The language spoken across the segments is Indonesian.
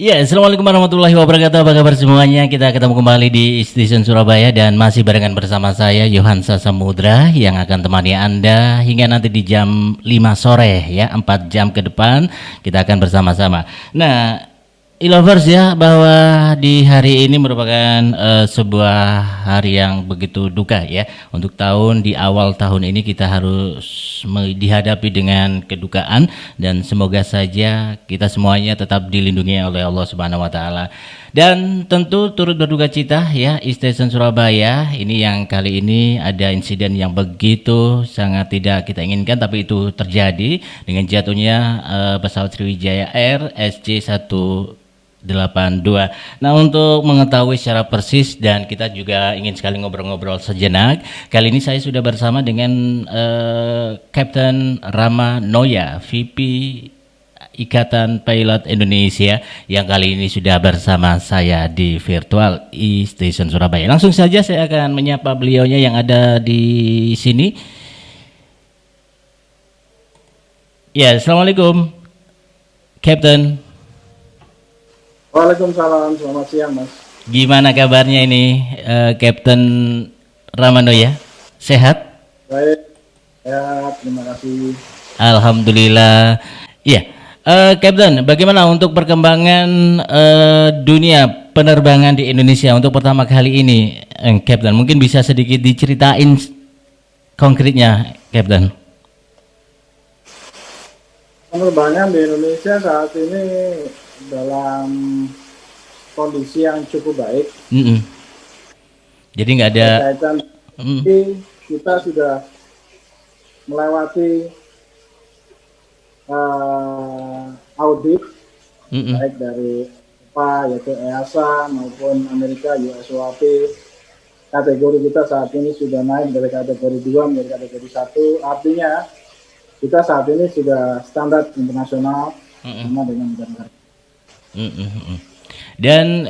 Ya, Assalamualaikum warahmatullahi wabarakatuh. Apa kabar semuanya? Kita ketemu kembali di Station Surabaya dan masih barengan bersama saya Yohansa Samudra yang akan temani Anda hingga nanti di jam 5 sore ya, 4 jam ke depan kita akan bersama-sama. Nah, e-lovers ya, bahwa di hari ini merupakan sebuah hari yang begitu duka ya. Untuk di awal tahun ini kita harus dihadapi dengan kedukaan dan semoga saja kita semuanya tetap dilindungi oleh Allah Subhanahu wa taala. Dan tentu turut berduka cita ya Station Surabaya ini yang kali ini ada insiden yang begitu sangat tidak kita inginkan tapi itu terjadi dengan jatuhnya pesawat Sriwijaya Air SJ1 82. Nah, untuk mengetahui secara persis dan kita juga ingin sekali ngobrol-ngobrol sejenak. Kali ini saya sudah bersama dengan Kapten Rama Noya, VP Ikatan Pilot Indonesia yang kali ini sudah bersama saya di virtual e-station Surabaya. Langsung saja saya akan menyapa beliaunya yang ada di sini. Ya, Assalamualaikum, Kapten. Waalaikumsalam, selamat siang Mas. Gimana kabarnya ini, Kapten Ramano ya? Sehat? Baik, sehat, terima kasih. Alhamdulillah. Iya, Kapten, bagaimana untuk perkembangan dunia penerbangan di Indonesia untuk pertama kali ini, Kapten? Mungkin bisa sedikit diceritain konkretnya, Kapten. Penerbangan di Indonesia saat ini dalam kondisi yang cukup baik. Jadi nggak ada. Berkaitan kita sudah melewati audit baik dari yaitu EASA maupun Amerika USOAP. Kategori kita saat ini sudah naik dari kategori 2 menjadi kategori 1. Artinya kita saat ini sudah standar internasional sama dengan negara. Dan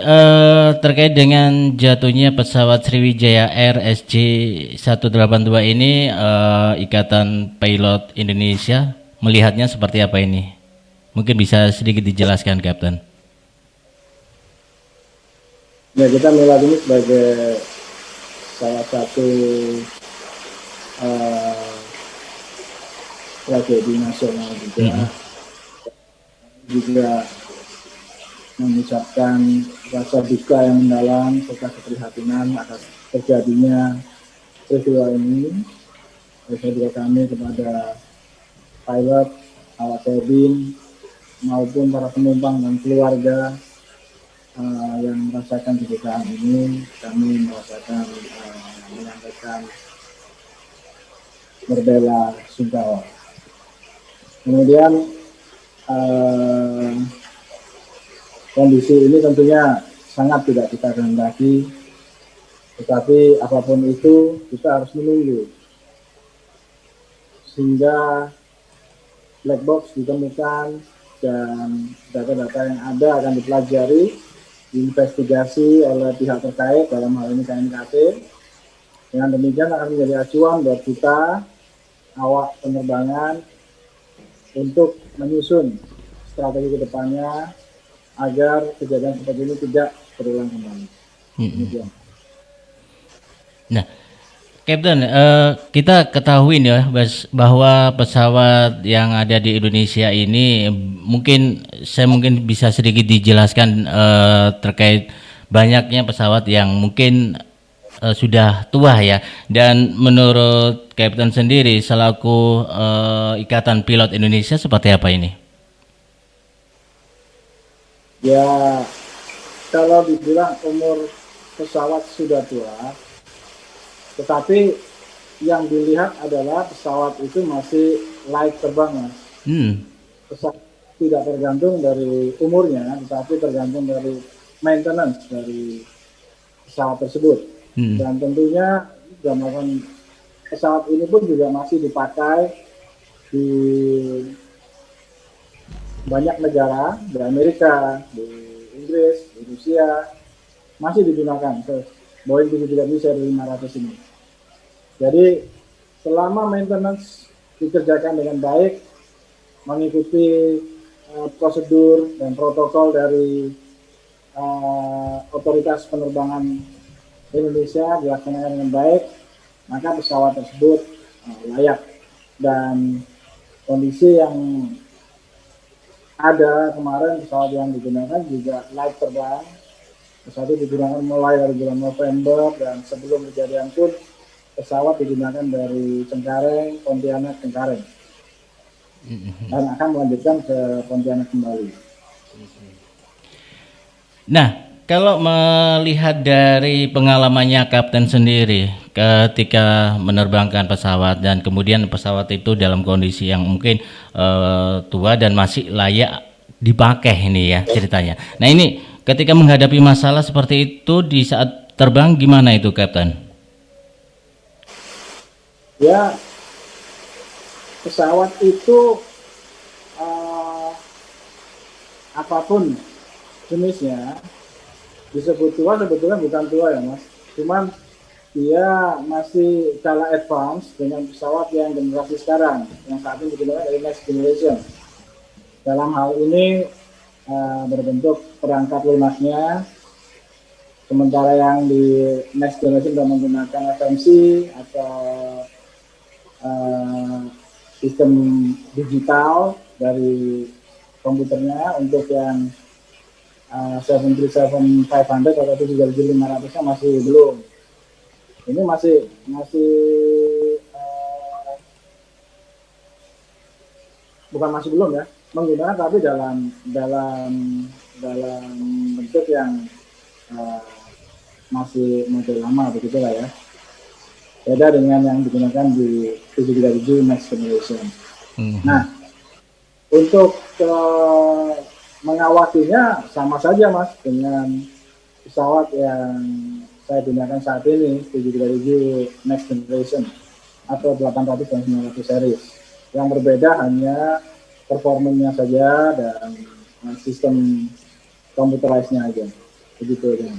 terkait dengan jatuhnya pesawat Sriwijaya Air SJ182 ini, Ikatan Pilot Indonesia melihatnya seperti apa ini? Mungkin bisa sedikit dijelaskan, Kapten. Ya, kita melihat ini sebagai salah satu tragedi nasional juga mengucapkan rasa duka yang mendalam serta keprihatinan atas terjadinya peristiwa ini. Saya juga kami kepada pilot, awak kabin maupun para penumpang dan keluarga yang merasakan kedukaan ini, kami merasakan menyampaikan berbela sungkawa. Kemudian kondisi ini tentunya sangat tidak kita kehendaki, tetapi apapun itu kita harus menunggu sehingga black box ditemukan dan data-data yang ada akan dipelajari, diinvestigasi oleh pihak terkait, dalam hal ini KNKT. Dengan demikian akan menjadi acuan buat kita awak penerbangan untuk menyusun strategi ke depannya agar kejadian seperti ini tidak berulang kembali. Nah, Kapten, kita ketahui ya bahwa pesawat yang ada di Indonesia ini mungkin bisa sedikit dijelaskan terkait banyaknya pesawat yang mungkin sudah tua ya. Dan menurut Kapten sendiri selaku Ikatan Pilot Indonesia seperti apa ini? Ya, kalau dibilang umur pesawat sudah tua, tetapi yang dilihat adalah pesawat itu masih layak terbang, Mas. Pesawat tidak tergantung dari umurnya, tetapi tergantung dari maintenance dari pesawat tersebut. Dan tentunya gambaran pesawat ini pun juga masih dipakai di banyak negara, di Amerika, di Inggris, di Rusia, masih digunakan Boeing 737-500 ini. Jadi selama maintenance dikerjakan dengan baik, mengikuti prosedur dan protokol dari otoritas penerbangan Indonesia dilaksanakan dengan baik, maka pesawat tersebut layak. Dan kondisi yang ada kemarin, pesawat yang digunakan juga layak terbang. Pesawat itu digunakan mulai dari bulan November, dan sebelum kejadian pun pesawat digunakan dari Cengkareng, Pontianak, Cengkareng, dan akan melanjutkan ke Pontianak kembali. Nah, kalau melihat dari pengalamannya Kapten sendiri ketika menerbangkan pesawat dan kemudian pesawat itu dalam kondisi yang mungkin tua dan masih layak dipakai ini ya ceritanya. Nah ini ketika menghadapi masalah seperti itu di saat terbang gimana itu Kapten? Ya, pesawat itu apapun jenisnya disebut tua, sebetulnya bukan tua ya Mas, cuman dia masih kalah advance dengan pesawat yang generasi sekarang yang saat ini digunakan dari next generation. Dalam hal ini berbentuk perangkat lunasnya, sementara yang di next generation sudah menggunakan FMC atau sistem digital dari komputernya. Untuk yang 737-500 atau 737-500 masih belum. Ini masih bukan masih belum ya, menggunakan, tapi dalam bentuk yang masih model lama begitulah ya. Beda dengan yang digunakan di 737 Next Generation. Nah, untuk mengawasinya sama saja Mas dengan pesawat yang saya gunakan saat ini, 737 Next Generation atau 800 dan 900 series. Yang berbeda hanya performanya saja dan sistem computerized-nya aja. Begitu ya.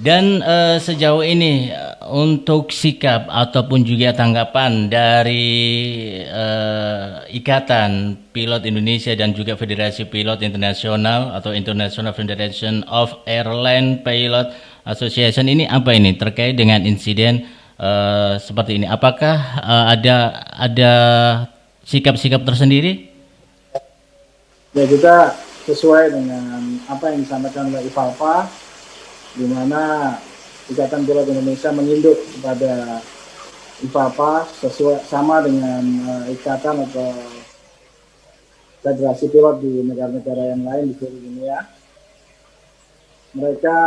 Dan sejauh ini untuk sikap ataupun juga tanggapan dari Ikatan Pilot Indonesia dan juga Federasi Pilot Internasional atau International Federation of Airline Pilot Association ini apa ini terkait dengan insiden seperti ini? Apakah ada sikap-sikap tersendiri? Ya, kita sesuai dengan apa yang disampaikan oleh IFALPA, di mana Ikatan Pilot Indonesia menginduk kepada IFALPA sesuai sama dengan ikatan atau federasi pilot di negara-negara yang lain di seluruh dunia. Mereka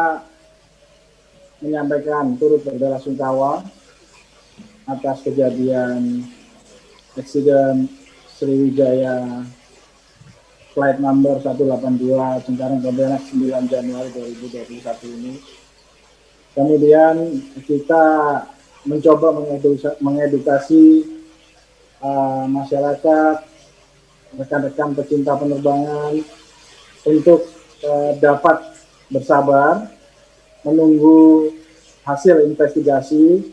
menyampaikan turut berbelasungkawa atas kejadian eksiden Sriwijaya flight number 182 Cengkareng Pontianak 9 Januari 2021 ini. Kemudian kita mencoba mengedukasi masyarakat, rekan-rekan pecinta penerbangan untuk dapat bersabar menunggu hasil investigasi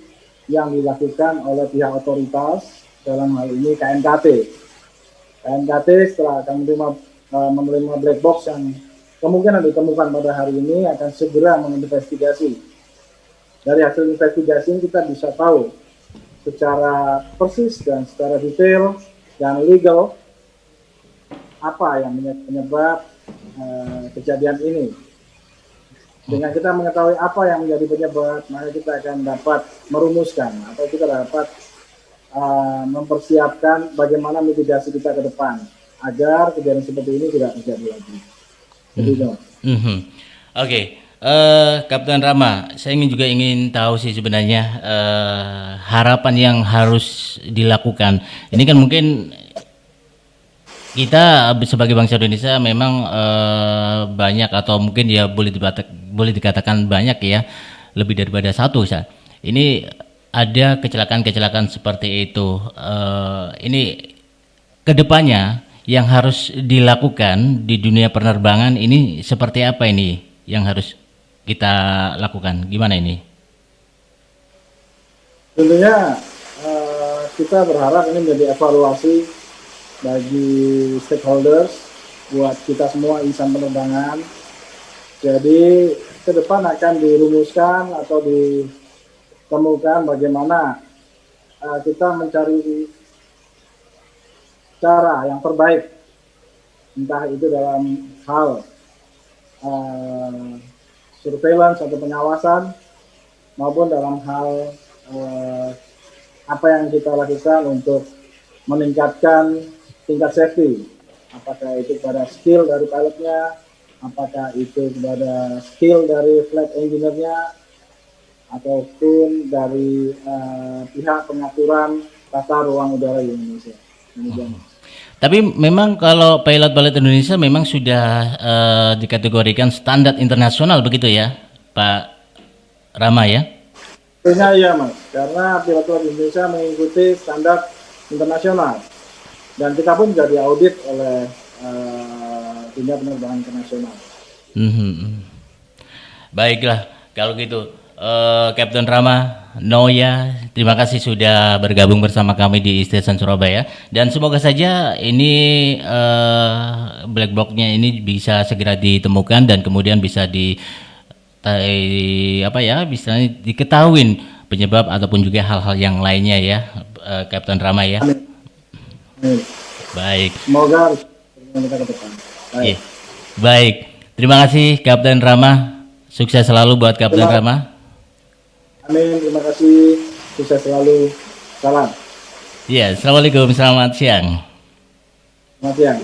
yang dilakukan oleh pihak otoritas, dalam hal ini KNKT. KNKT setelah akan menerima black box yang kemungkinan ditemukan pada hari ini akan segera menginvestigasi. Dari hasil investigasi ini kita bisa tahu secara persis dan secara detail dan legal apa yang menyebab kejadian ini. Dengan kita mengetahui apa yang menjadi penyebab, maka kita akan dapat merumuskan atau kita dapat mempersiapkan bagaimana mitigasi kita ke depan agar kejadian seperti ini tidak terjadi lagi. Oke, Kapten Rama, saya juga ingin tahu sih sebenarnya harapan yang harus dilakukan. Ini kan mungkin kita sebagai bangsa Indonesia memang banyak atau mungkin ya boleh dikatakan banyak ya, lebih daripada satu ya. Ini ada kecelakaan-kecelakaan seperti itu. Ini kedepannya yang harus dilakukan di dunia penerbangan ini seperti apa ini yang harus kita lakukan? Gimana ini? Tentunya kita berharap ini menjadi evaluasi bagi stakeholders, buat kita semua insan penerbangan. Jadi ke depan akan dirumuskan atau ditemukan bagaimana kita mencari cara yang terbaik, entah itu dalam hal surveillance atau pengawasan, maupun dalam hal apa yang kita lakukan untuk meningkatkan tingkat safety, apakah itu pada skill dari pilotnya, apakah itu kepada skill dari flight engineer-nya, ataupun dari pihak pengaturan tata ruang udara di Indonesia. Demikian. Tapi memang kalau pilot-pilot Indonesia memang sudah dikategorikan standar internasional begitu ya, Pak Rama ya? Tentunya iya Mas, karena pilot-pilot Indonesia mengikuti standar internasional. Dan kita pun juga diaudit oleh dunia penerbangan internasional. Baiklah, kalau gitu Kapten Rama, Noya, terima kasih sudah bergabung bersama kami di Station Surabaya, dan semoga saja ini black box-nya ini bisa segera ditemukan dan kemudian bisa bisa diketahui penyebab ataupun juga hal-hal yang lainnya ya, Kapten Rama ya. Amin. Baik. Semoga kita ke depan. Baik. Baik. Terima kasih Kapten Rama. Sukses selalu buat Kapten Rama. Amin, terima kasih. Sukses selalu. Salam. Iya, assalamualaikum, selamat siang. Selamat siang.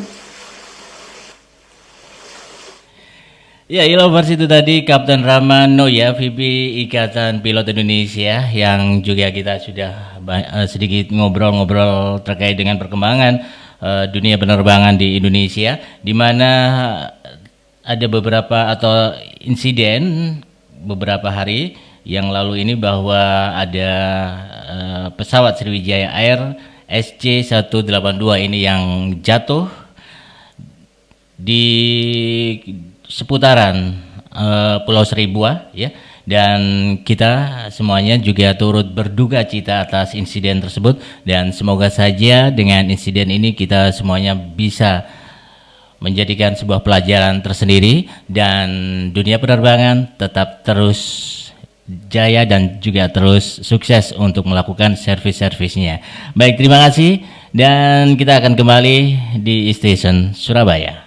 Ya, lovers, itu tadi Kapten Rama Noya, VP Ikatan Pilot Indonesia, yang juga kita sudah sedikit ngobrol-ngobrol terkait dengan perkembangan dunia penerbangan di Indonesia, di mana ada beberapa atau insiden beberapa hari yang lalu ini bahwa ada pesawat Sriwijaya Air SC182 ini yang jatuh di seputaran Pulau Seribu ya, dan kita semuanya juga turut berduka cita atas insiden tersebut, dan semoga saja dengan insiden ini kita semuanya bisa menjadikan sebuah pelajaran tersendiri dan dunia penerbangan tetap terus jaya dan juga terus sukses untuk melakukan servis-servisnya. Baik, terima kasih, dan kita akan kembali di Station Surabaya.